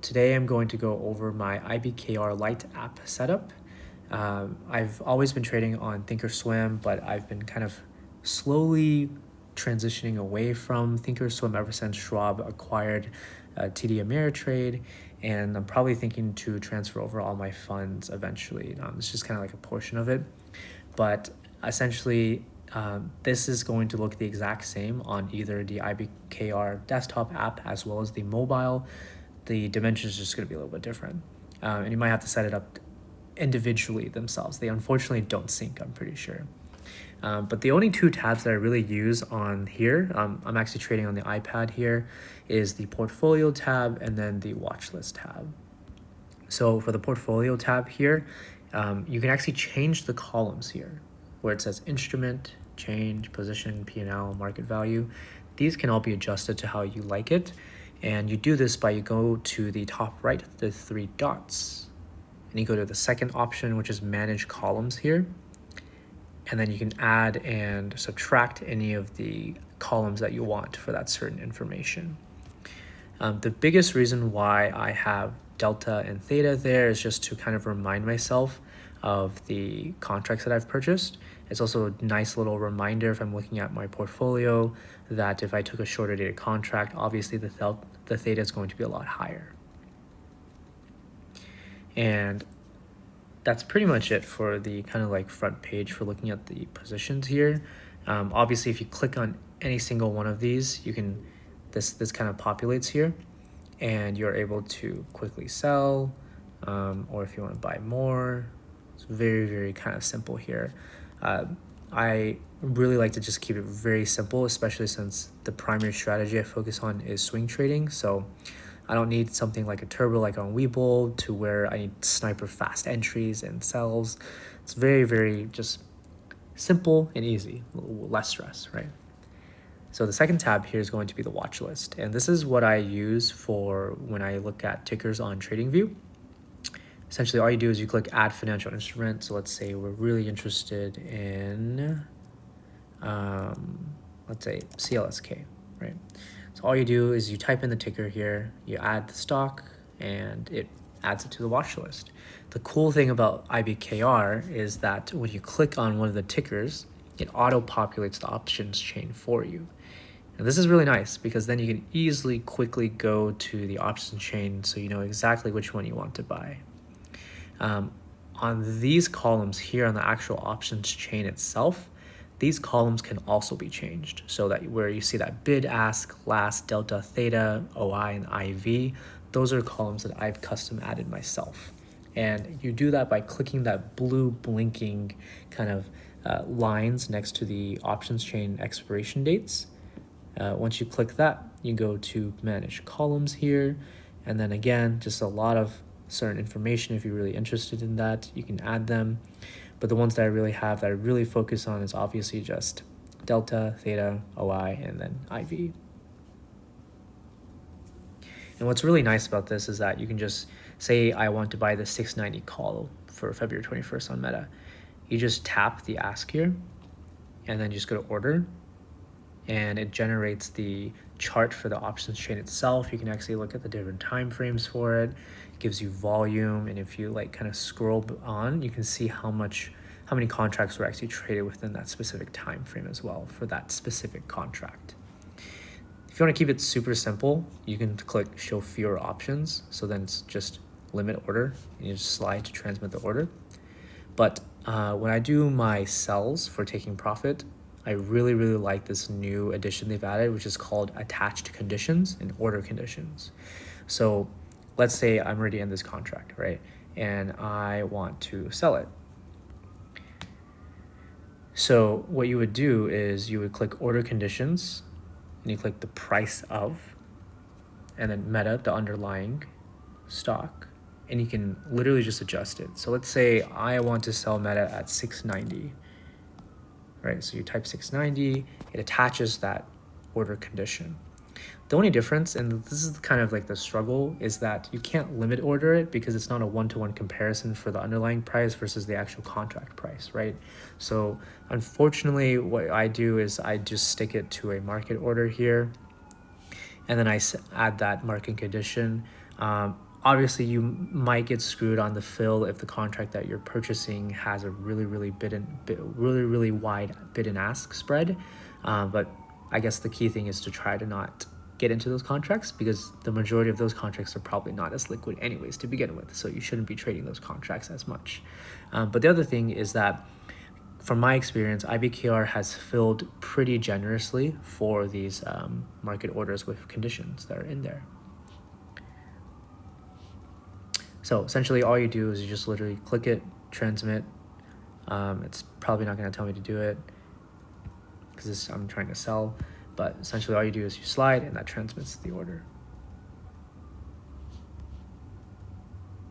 today I'm going to go over my IBKR Lite app setup. I've always been trading on Thinkorswim, but I've been kind of slowly transitioning away from Thinkorswim ever since Schwab acquired TD Ameritrade, and I'm probably thinking to transfer over all my funds eventually. It's just kind of like a portion of it, but essentially this is going to look the exact same on either the IBKR desktop app as well as the mobile. The dimensions is just going to be a little bit different, and you might have to set it up individually themselves. They unfortunately don't sync, I'm pretty sure. But the only two tabs that I really use on here, I'm actually trading on the iPad here, is the portfolio tab and then the watch list tab. So for the portfolio tab here, you can actually change the columns here where it says instrument, change, position, P&L, market value. These can all be adjusted to how you like it. And you do this by you go to the top right, the three dots, and you go to the second option, which is manage columns here. And then you can add and subtract any of the columns that you want for that certain information. The biggest reason why I have delta and theta there is just to kind of remind myself of the contracts that I've purchased. It's also a nice little reminder if I'm looking at my portfolio that if I took a shorter dated contract, obviously the theta is going to be a lot higher. And that's pretty much it for the kind of like front page for looking at the positions here. Obviously, if you click on any single one of these, you can, this kind of populates here, and you're able to quickly sell, or if you want to buy more. It's very, very kind of simple here. I really like to just keep it very simple, especially since the primary strategy I focus on is swing trading. So I don't need something like a turbo like on Webull to where I need sniper fast entries and sells. It's very, very just simple and easy, less stress, right? So the second tab here is going to be the watch list. And this is what I use for when I look at tickers on TradingView. Essentially, all you do is you click add financial instrument. So let's say we're really interested in, let's say CLSK, right? So all you do is you type in the ticker here, you add the stock, and it adds it to the watch list. The cool thing about IBKR is that when you click on one of the tickers, it auto-populates the options chain for you. And this is really nice because then you can easily, quickly go to the options chain so you know exactly which one you want to buy. On these columns here on the actual options chain itself, these columns can also be changed so that where you see that bid, ask, last, delta, theta, OI, and IV, those are columns that I've custom added myself. And you do that by clicking that blue blinking kind of lines next to the options chain expiration dates. Once you click that, you go to manage columns here. And then again, just a lot of certain information. If you're really interested in that, you can add them. But the ones that I really have that I really focus on is obviously just delta, theta, OI, and then IV. And what's really nice about this is that you can just say I want to buy the 690 call for February 21st on Meta. You just tap the ask here and then just go to order, and it generates the chart for the options chain itself. You can actually look at the different time frames for it. It gives you volume, and if you like kind of scroll on, you can see how many contracts were actually traded within that specific time frame as well for that specific contract. If you want to keep it super simple, you can click show fewer options. So then it's just limit order, and you just slide to transmit the order. But when I do my sells for taking profit, I really, really like this new addition they've added, which is called attached conditions and order conditions. So let's say I'm already in this contract, right? And I want to sell it. So what you would do is you would click order conditions, and you click the price of, and then Meta, the underlying stock, and you can literally just adjust it. So let's say I want to sell Meta at 690. Right, so you type 690, it attaches that order condition. The only difference, and this is kind of like the struggle, is that you can't limit order it because it's not a one-to-one comparison for the underlying price versus the actual contract price, right? So unfortunately, what I do is I just stick it to a market order here, and then I add that market condition. obviously you might get screwed on the fill if the contract that you're purchasing has a really wide bid and ask spread. But I guess the key thing is to try to not get into those contracts, because the majority of those contracts are probably not as liquid anyways to begin with, so you shouldn't be trading those contracts as much. But the other thing is that, from my experience, IBKR has filled pretty generously for these market orders with conditions that are in there. So essentially all you do is you just literally click it, transmit. It's probably not going to tell me to do it because I'm trying to sell, but essentially all you do is you slide and that transmits the order.